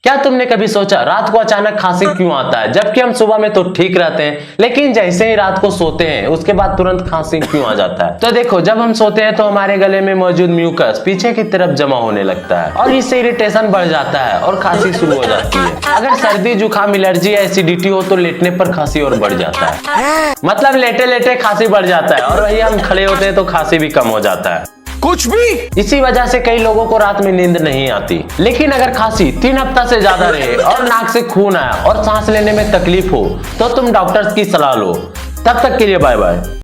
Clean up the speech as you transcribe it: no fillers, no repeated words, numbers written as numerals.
क्या तुमने कभी सोचा रात को अचानक खांसी क्यों आता है, जबकि हम सुबह में तो ठीक रहते हैं, लेकिन जैसे ही रात को सोते हैं उसके बाद तुरंत खांसी क्यों आ जाता है? तो देखो, जब हम सोते हैं तो हमारे गले में मौजूद म्यूकस पीछे की तरफ जमा होने लगता है और इससे इरिटेशन बढ़ जाता है और खांसी शुरू हो जाती है। अगर सर्दी, जुकाम, एलर्जी या एसिडिटी हो तो लेटने पर खांसी और बढ़ जाता है। मतलब लेटे लेटे खांसी बढ़ जाता है और वही हम खड़े होते हैं तो खांसी भी कम हो जाता है। कुछ भी। इसी वजह से कई लोगों को रात में नींद नहीं आती। लेकिन अगर खांसी 3 हफ्ता से ज्यादा रहे और नाक से खून आया और सांस लेने में तकलीफ हो तो तुम डॉक्टर्स की सलाह लो। तब तक के लिए बाय बाय।